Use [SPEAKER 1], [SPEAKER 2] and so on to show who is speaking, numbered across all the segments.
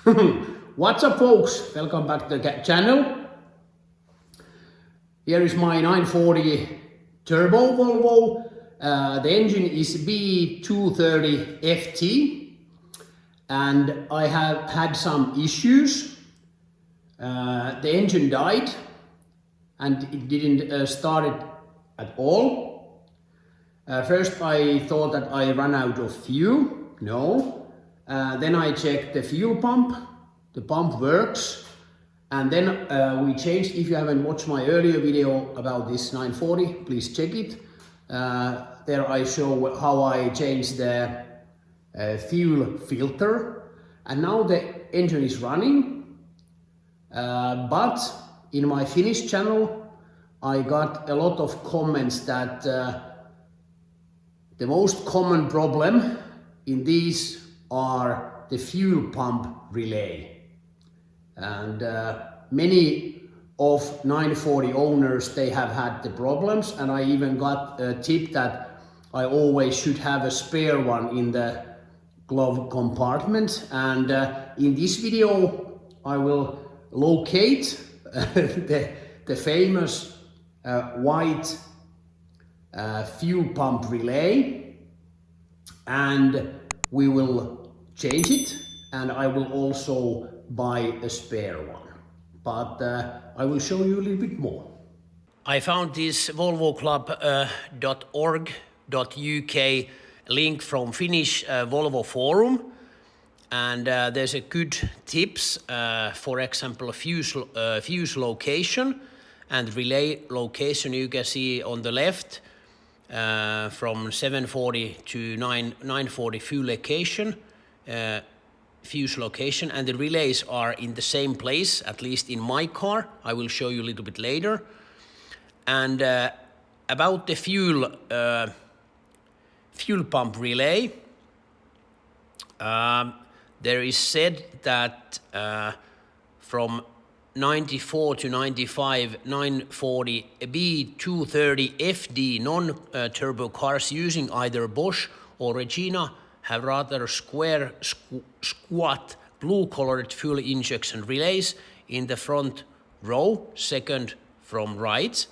[SPEAKER 1] What's up, folks? Welcome back to the channel. Here is my 940 turbo Volvo. The engine is B230FT and I have had some issues. The engine died and it didn't start it at all. First I thought that I ran out of fuel. No. Then I checked the fuel pump. The pump works. And then we changed. If you haven't watched my earlier video about this 940, please check it. There I show how I changed the fuel filter. And now the engine is running. But in my Finnish channel, I got a lot of comments that the most common problem in these are the fuel pump relay. And many of 940 owners, they have had the problems, and I even got a tip that I always should have a spare one in the glove compartment. And in this video I will locate the famous white fuel pump relay, and we will change it, and I will also buy a spare one. But I will show you a little bit more. I found this volvoclub.org.uk link from Finnish Volvo forum, and there's a good tips, for example, fuse location and relay location. You can see on the left from 740 to 940 fuse location, and the relays are in the same place, at least in my car. I will show you a little bit later. And about the fuel pump relay, there is said that from 94 to 95 940 B230FD non-turbo cars using either Bosch or Regina have rather squat blue-colored fuel injection relays in the front row, second from right.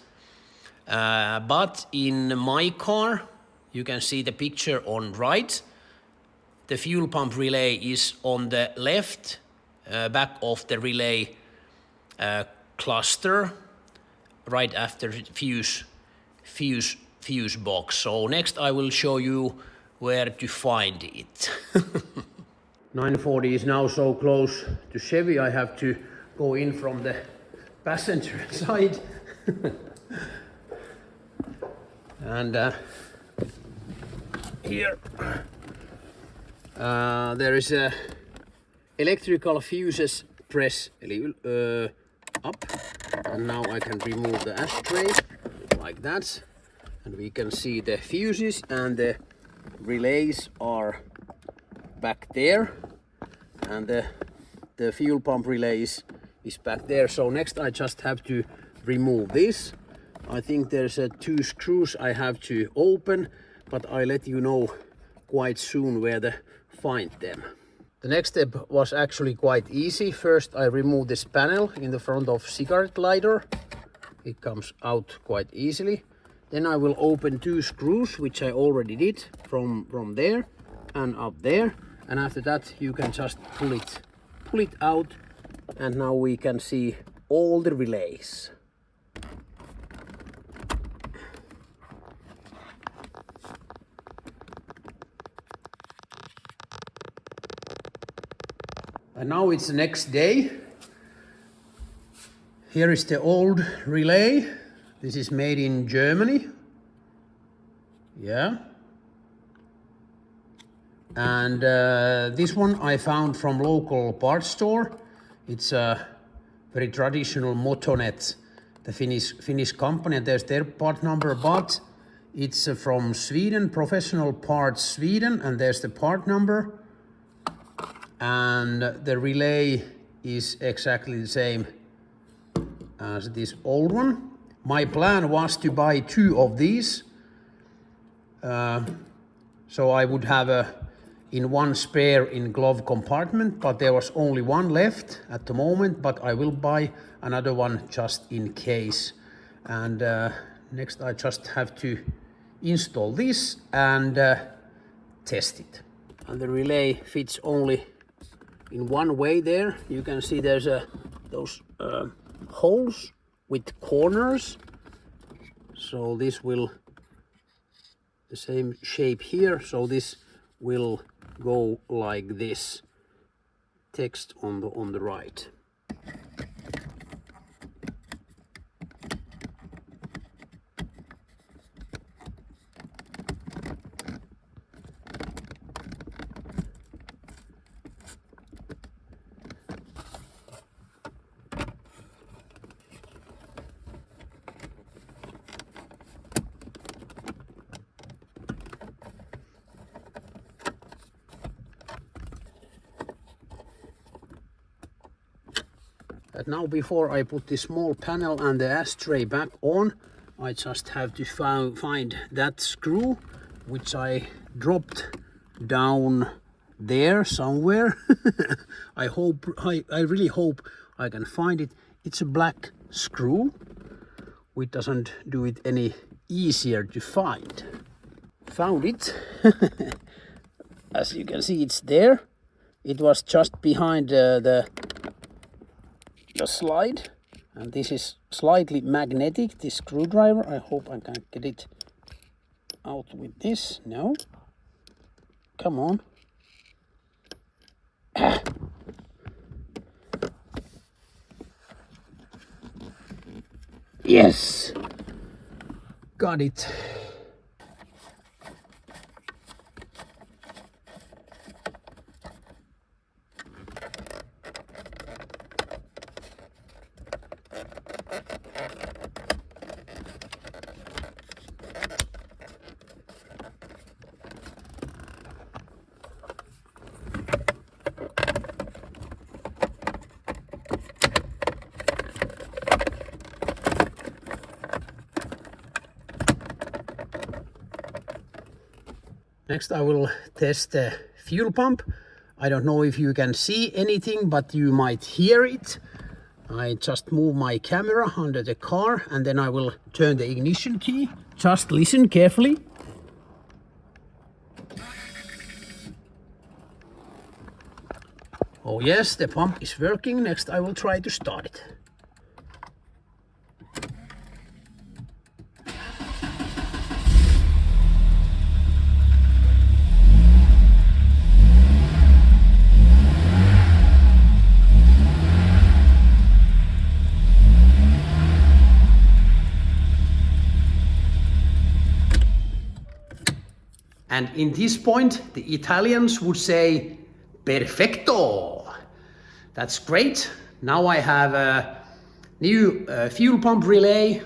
[SPEAKER 1] But in my car, you can see the picture on right. The fuel pump relay is on the left, back of the relay cluster, right after fuse box. So next I will show you where to find it. 940 is now so close to Chevy, I have to go in from the passenger side. And here there is a electrical fuses press up, and now I can remove the ashtray like that, and we can see the fuses, and the relays are back there, and the fuel pump relay is back there. So next I just have to remove this. I think there's two screws I have to open, but I'll let you know quite soon where to find them. The next step was actually quite easy. First I remove this panel in the front of cigarette lighter. It comes out quite easily. Then I will open two screws, which I already did, from there and up there. And after that you can just pull it out, and now we can see all the relays. And now it's the next day. Here is the old relay. This is made in Germany. Yeah. And this one I found from local parts store. It's a very traditional Motonet, the Finnish company, and there's their part number, but it's from Sweden, Professional Parts Sweden, and there's the part number. And the relay is exactly the same as this old one. My plan was to buy two of these, so I would have in one spare in glove compartment, but there was only one left at the moment, but I will buy another one just in case. And next I just have to install this and test it. And the relay fits only in one way there. You can see there's those holes with corners. So this will the same shape here. So this will go like this. Text on the right. But now before I put this small panel and the ashtray back on, I just have to find that screw which I dropped down there somewhere. I really hope I can find it. It's a black screw, which doesn't do it any easier to find. Found it. As you can see, it's there. It was just behind the slide, and this is slightly magnetic, this screwdriver. I hope I can get it out with this. No, come on. Yes, got it. Next I will test the fuel pump. I don't know if you can see anything, but you might hear it. I just move my camera under the car and then I will turn the ignition key. Just listen carefully. Oh yes, the pump is working. Next I will try to start it. And in this point, the Italians would say, perfecto. That's great. Now I have a new fuel pump relay,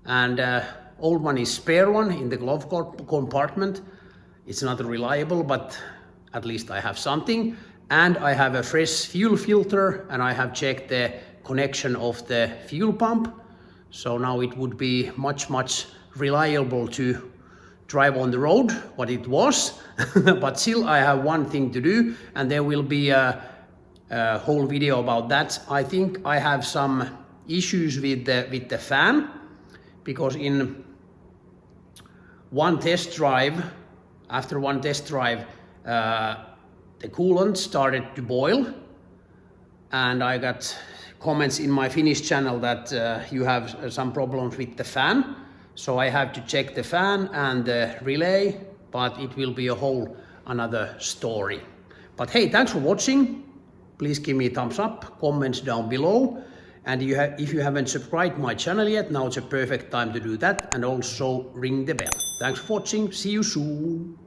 [SPEAKER 1] and old one is spare one in the glove compartment. It's not reliable, but at least I have something. And I have a fresh fuel filter, and I have checked the connection of the fuel pump. So now it would be much reliable to drive on the road, what it was. But still I have one thing to do, and there will be a whole video about that. I think I have some issues with the fan, because in one test drive, after one test drive, the coolant started to boil, and I got comments in my Finnish channel that you have some problems with the fan. So I have to check the fan and the relay, but it will be a whole another story. But hey, thanks for watching. Please give me a thumbs up, comments down below. And if you haven't subscribed my channel yet, now it's a perfect time to do that, and also ring the bell. Thanks for watching. See you soon.